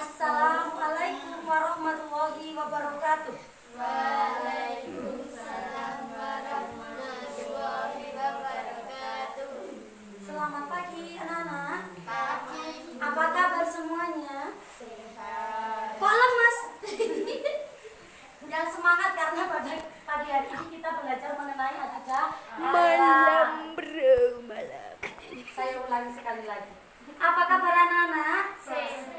Assalamualaikum warahmatullahi wabarakatuh. Waalaikumsalam warahmatullahi wabarakatuh. Selamat pagi anak-anak. Pagi. Apa kabar semuanya? Sehat. Kok lemas? Yang semangat karena pada pagi hari ini kita belajar mengenai akidah Malam malam. Saya ulangi sekali lagi. Apa kabar anak-anak? Sehat.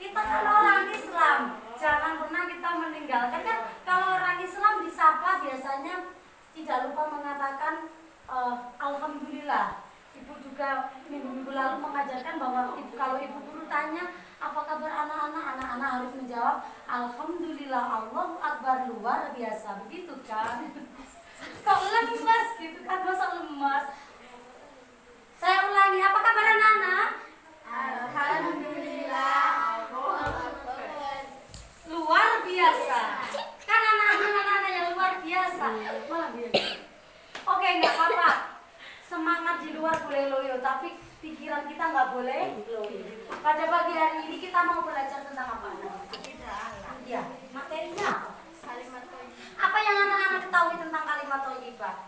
Kita kalau orang Islam jangan pernah kita meninggalkan, kan kalau orang Islam disapa biasanya tidak lupa mengatakan alhamdulillah. Ibu juga minggu lalu mengajarkan bahwa kalau ibu guru tanya apa kabar anak-anak harus menjawab alhamdulillah, Allahu Akbar, luar biasa, begitu kan? Kok lemas gitu kan, masa lemas? Saya ulangi, apa kabar anak-anak? Alhamdulillah. Luar biasa. Kan anak-anak yang luar biasa. Wah, biasa. Oke, nggak apa-apa. Semangat di luar boleh loyo, tapi pikiran kita nggak boleh loyo. Pada pagi hari ini kita mau belajar tentang apa? Ya, materinya apa? Kalimat thayyibah. Apa yang anak-anak ketahui tentang kalimat thayyibah?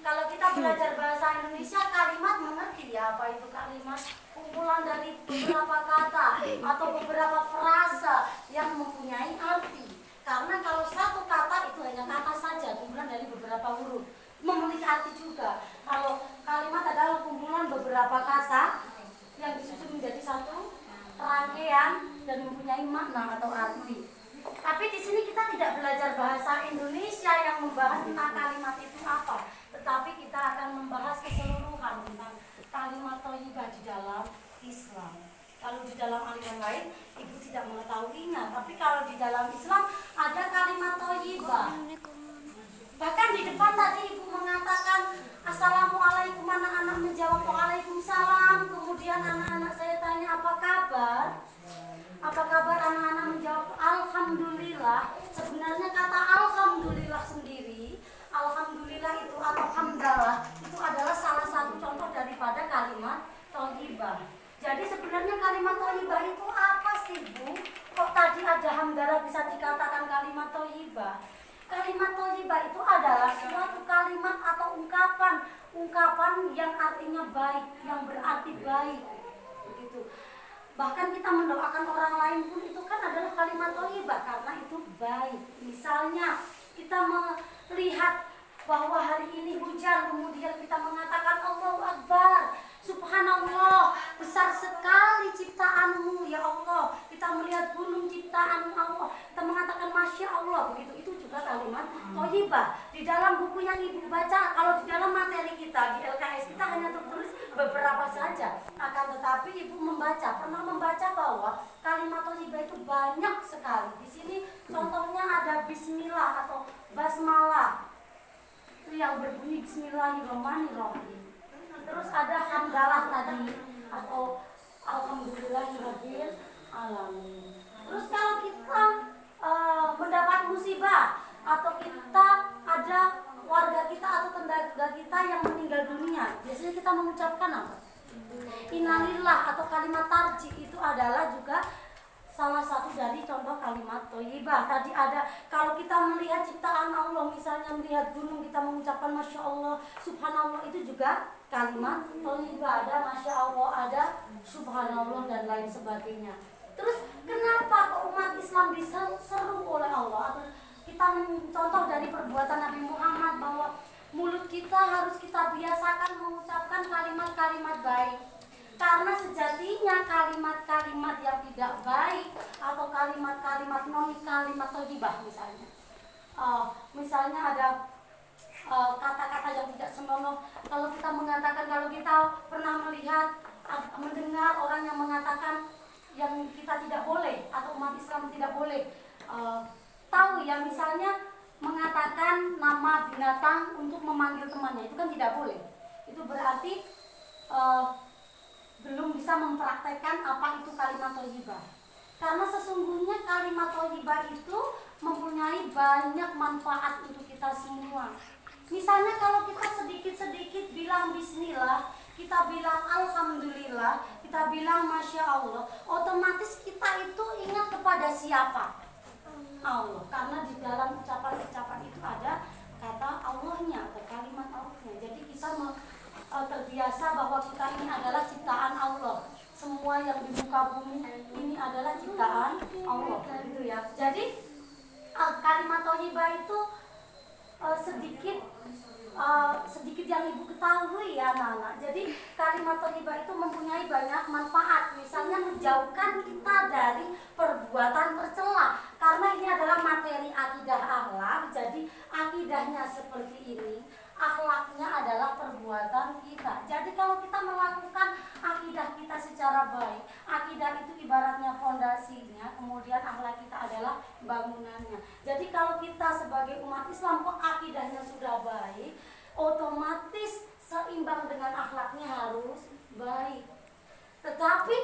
Kalau kita belajar bahasa Indonesia, kalimat mengerti ya apa itu kalimat? Kumpulan dari beberapa kata atau beberapa frase yang mempunyai arti. Karena kalau satu kata itu hanya kata saja, kumpulan dari beberapa huruf, memiliki arti juga. Kalau kalimat adalah kumpulan beberapa kata yang disusun menjadi satu rangkaian dan mempunyai makna atau arti. Tapi di sini kita tidak belajar bahasa Indonesia yang membahas tentang kalimat itu apa, tetapi kita akan membahas keseluruhan tentang kalimat thayyibah di dalam Islam. Kalau di dalam aliran lain ibu tidak mengetahuinya, tapi kalau di dalam Islam ada kalimat thayyibah. Bahkan di depan tadi ibu mengatakan assalamualaikum, anak-anak menjawab waalaikumsalam. Kemudian anak-anak saya tanya apa kabar? Apa kabar, anak-anak menjawab alhamdulillah. Sebenarnya kata alhamdulillah sendiri, alhamdulillah itu atau hamdalah itu adalah salah satu contoh daripada kalimat thayyibah. Jadi sebenarnya kalimat thayyibah itu apa sih, Bu? Kok tadi ada hamdalah bisa dikatakan kalimat thayyibah? Kalimat thayyibah itu adalah suatu kalimat atau ungkapan yang artinya baik, yang berarti baik. Begitu. Bahkan kita mendoakan orang lain pun itu kan adalah kalimat thayyibah karena itu baik. Misalnya kita melihat bahwa hari ini hujan, kemudian kita mengatakan Allahu Akbar, subhanallah, besar sekali ciptaanmu ya Allah. Kita melihat gunung ciptaan Allah, kita mengatakan masya Allah, begitu. Itu juga kalimat thayyibah. Di dalam buku yang ibu baca, kalau di dalam materi kita di LKS kita hanya tertulis beberapa saja. Akan tetapi ibu pernah membaca bahwa kalimat thayyibah itu banyak sekali. Di sini contohnya ada bismillah atau basmalah. Itu yang berbunyi bismillahirrahmanirrahim. Terus ada hamdalah tadi atau alhamdulillahirabbil alamin. Terus kalau kita mendapat musibah atau kita ada warga kita atau tetangga kita yang meninggal dunia, biasanya kita mengucapkan apa? Innalillah atau kalimat tarji itu adalah juga salah satu dari contoh kalimat thayyibah. Tadi ada kalau kita melihat ciptaan Allah, misalnya melihat gunung, kita mengucapkan masya Allah, subhanallah, itu juga kalimat thayyibah. Ada masya Allah, ada subhanallah dan lain sebagainya. Terus kenapa kok umat Islam diseru oleh Allah? Atau kita mencontoh dari perbuatan Nabi Muhammad bahwa mulut kita harus kita biasakan mengucapkan kalimat-kalimat baik. Karena sejatinya kalimat-kalimat yang tidak baik atau kalimat-kalimat non kalimat thayyibah misalnya ada kata-kata yang tidak senonoh. Kalau kita mengatakan, kalau kita pernah mendengar orang yang mengatakan yang kita tidak boleh atau umat Islam tidak boleh tahu ya, misalnya mengatakan nama binatang untuk memanggil temannya, itu kan tidak boleh. Itu berarti belum bisa mempraktekkan apa itu kalimat thayyibah. Karena sesungguhnya kalimat thayyibah itu mempunyai banyak manfaat untuk kita semua. Misalnya kalau kita sedikit-sedikit bilang bismillah, kita bilang alhamdulillah, itu kita bilang Masya Allah, otomatis kita itu ingat kepada siapa? Allah. Karena di dalam ucapan-ucapan itu ada kata Allahnya atau kalimat Allahnya. Jadi kita terbiasa bahwa kita ini adalah ciptaan Allah. Semua yang di muka bumi ini adalah ciptaan Allah, gitu ya. Jadi kalimat thayyibah itu sedikit yang ibu ketahui ya anak-anak. Jadi kalimat thayyibah itu mempunyai banyak manfaat. Misalnya menjauhkan kita dari perbuatan tercela. Karena ini adalah materi akidah akhlak. Jadi akidahnya seperti ini. Akhlaknya adalah perbuatan kita. Jadi kalau kita melakukan akidah kita secara baik, akidah itu ibaratnya fondasinya, kemudian akhlak kita adalah bangunannya. Jadi kalau kita sebagai umat Islam kok akidahnya sudah baik, otomatis seimbang dengan akhlaknya harus baik. Tetapi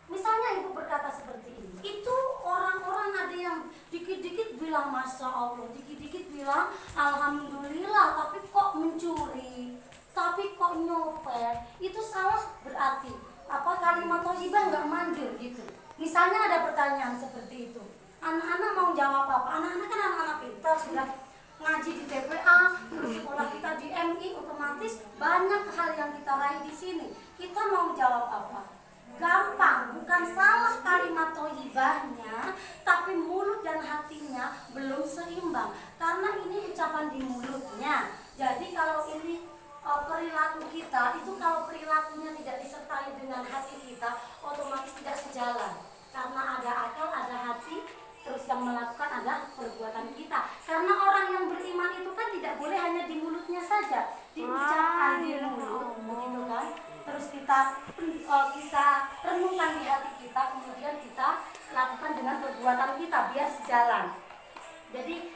misalnya ibu berkata seperti ini, itu orang-orang ada yang dikit-dikit bilang Masya Allah, dikit-dikit bilang Alhamdulillah, tapi kok mencuri, tapi kok nyopet, itu salah berarti. Apa kalimat thayyibah nggak manjur gitu. Misalnya ada pertanyaan seperti itu, anak-anak mau jawab apa? Anak-anak kan anak-anak pintar, sudah ngaji di TPA, terus sekolah kita di MI, otomatis banyak hal yang kita raih di sini. Kita mau jawab apa? Gampang, bukan salah kalimat thayyibahnya, tapi mulut dan hatinya belum seimbang. Karena ini ucapan di mulutnya. Jadi kalau ini perilaku kita, itu kalau perilakunya tidak disertai dengan hati kita, otomatis tidak sejalan. Karena ada akal, ada hati, terus yang melakukan ada perbuatan kita. Karena orang yang beriman itu kan tidak boleh hanya di mulutnya saja, diucapkan di mulut, begitu kan? Terus kita renungkan di hati kita, kemudian kita lakukan dengan perbuatan kita biar sejalan. Jadi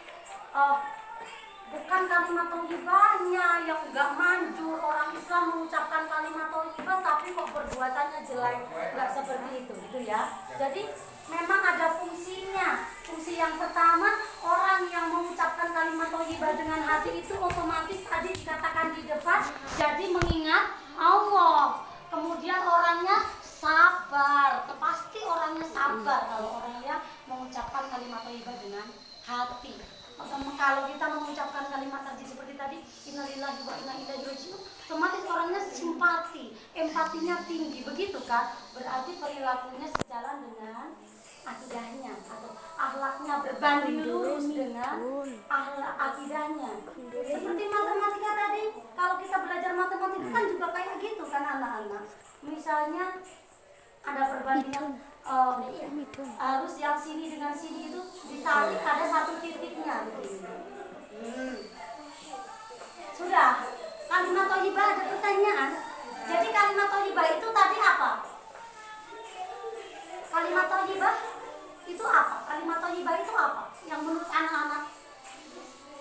bukan kalimat thayyibahnya yang enggak manjur, orang Islam mengucapkan kalimat thayyibah tapi kok perbuatannya jelek, enggak seperti itu, gitu ya. Jadi memang ada fungsinya. Fungsi yang pertama, orang yang mengucapkan kalimat thayyibah dengan hati itu otomatis tadi dikatakan di depan, jadi mengingat Allah. Kemudian orangnya sabar, pasti orangnya sabar kalau orangnya mengucapkan kalimat thayyibah dengan hati. Kalau kita mengucapkan kalimat tadi seperti tadi, innalillahi wa inna ilaihi raji'un, otomatis orangnya simpati, empatinya tinggi, begitu kan? Berarti perilakunya sejalan dengan akidahnya atau akhlaknya berbanding lurus dengan akhlak akidahnya. Seperti matematika tadi, kalau kita belajar matematika kan juga kayak gitu kan anak-anak. Misalnya ada perbandingan harus yang sini dengan sini itu ditarik, ada satu titiknya. Sudah, kalimat thayyibah ada pertanyaan. Jadi kalimat thayyibah itu tadi apa? Kalimat thayyibah itu apa? Kalimat thayyibah itu apa? Yang menurut anak-anak,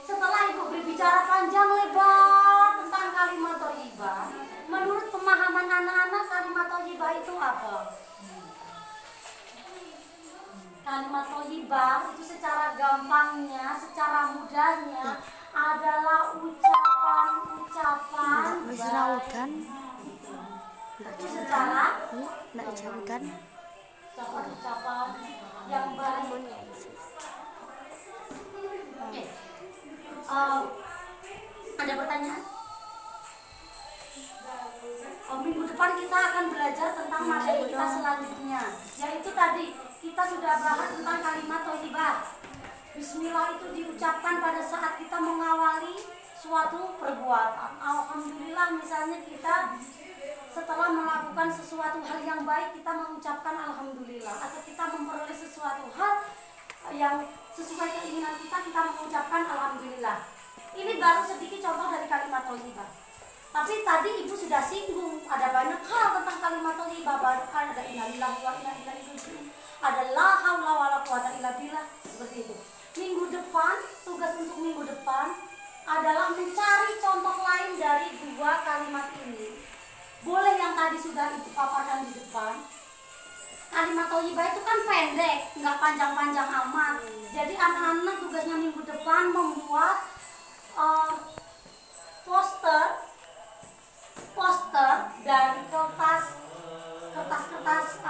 setelah ibu berbicara panjang lebar tentang kalimat thayyibah, menurut pemahaman anak-anak kalimat thayyibah itu apa? Kalimat thayyibah itu secara gampangnya, secara mudahnya adalah ucapan-ucapan baik. Itu secara ucapan yang baik. Ada pertanyaan? Minggu depan kita akan belajar tentang materi kita selanjutnya, yaitu tadi kita sudah bahas tentang kalimat thayyibah. Bismillah itu diucapkan pada saat kita mengawali suatu perbuatan. Alhamdulillah, misalnya kita setelah melakukan sesuatu hal yang baik, kita mengucapkan alhamdulillah, atau kita memperoleh sesuatu hal yang sesuai keinginan kita mengucapkan alhamdulillah. Ini baru sedikit contoh dari kalimat thayyibah. Tapi tadi ibu sudah singgung, ada banyak hal tentang kalimat thayyibah. Bahkan ada innalillahi wa inna ilaihi raji'un, ada la haula wala quwata illa billah, seperti itu. Minggu depan, tugas untuk minggu depan adalah mencari contoh lain dari dua kalimat ini. Boleh yang tadi sudah ibu paparkan di depan. Kalimat thayyibah itu kan pendek, nggak panjang-panjang amat. Jadi anak-anak tugasnya minggu depan membuat poster dari kertas kertas-kertas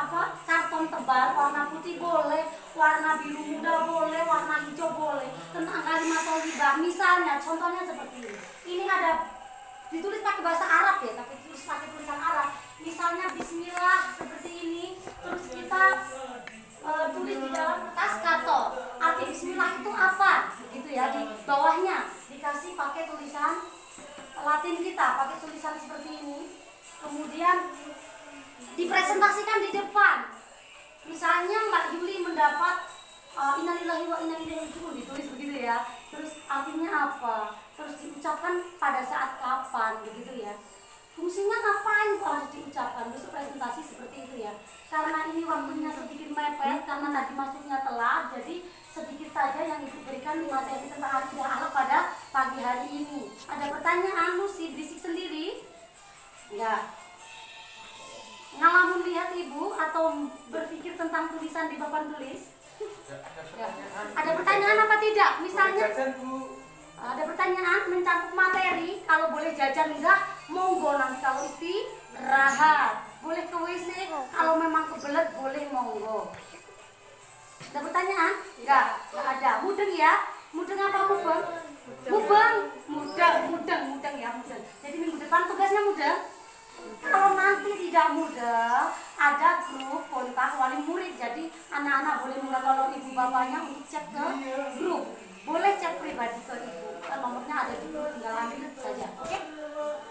karton tebal warna putih boleh, warna biru muda boleh, warna hijau boleh, tentang kalimat thayyibah. Misalnya contohnya seperti ini. Ini ada ditulis pakai bahasa Arab ya, tapi tulis pakai tulisan Arab. Misalnya Bismillah seperti ini, terus kita tulis di dalam kertas karton. Arti Bismillah itu apa? Begitu ya, di bawahnya dikasih pakai tulisan Latin kita, pakai tulisan seperti ini. Kemudian dipresentasikan di depan. Misalnya Mbak Yuli mendapat innalillahi wa inna ilaihi raji'un, ditulis begitu ya. Terus artinya apa? Terus diucapkan pada saat kapan, begitu ya. Fungsinya ngapain kok harus diucapkan? Terus presentasi seperti itu ya. Karena ini waktunya sedikit mepet, karena tadi masuknya telat, jadi sedikit saja yang Ibu berikan materi tentang akidah akhlak pada pagi hari ini. Ada pertanyaan Lucy, berisik sendiri? Enggak. Ngalamun lihat Ibu atau berpikir tentang tulisan di papan tulis? Ya. Ada pertanyaan apa tidak? Misalnya ada pertanyaan mencakup materi, kalau boleh jajan enggak? Monggo, nanti kalau istirahat. Boleh ke WC, kalau memang kebelet boleh monggo. Ada pertanyaan? Enggak ada. Mudeng ya? Mudeng apa mubeng? Mubeng, mudeng ya, mudeng. Jadi minggu depan tugasnya mudeng. Kalau nanti tidak mudah, ada grup kontak wali murid. Jadi anak-anak boleh minta tolong ibu bapaknya untuk cek ke grup. Boleh cek pribadi ke ibu. Kan nomornya ada di grup, tinggal ambil saja. Oke?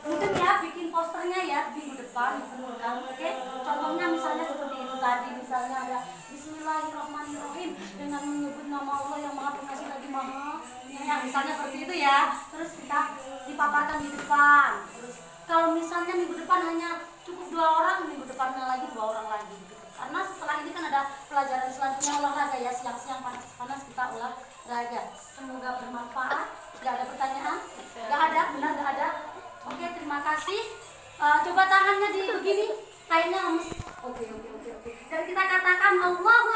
Mungkin ya bikin posternya ya minggu depan, oke? Contohnya misalnya seperti itu tadi, misalnya ada Bismillahirrahmanirrahim dengan menyebut nama Allah yang Maha Pengasih lagi Maha. Ya, misalnya seperti itu ya. Terus kita dipaparkan di depan. Terus kalau misalnya minggu depan hanya cukup 2 orang, minggu depannya lagi 2 orang lagi gitu. Karena setelah ini kan ada pelajaran selanjutnya olahraga ya, siang-siang panas-panas kita olahraga. Semoga bermanfaat. Gak ada pertanyaan? Gak ada? Benar gak ada? Oke, terima kasih. Coba tangannya di begini, kayaknya lemes. Oke. Dan kita katakan Allahu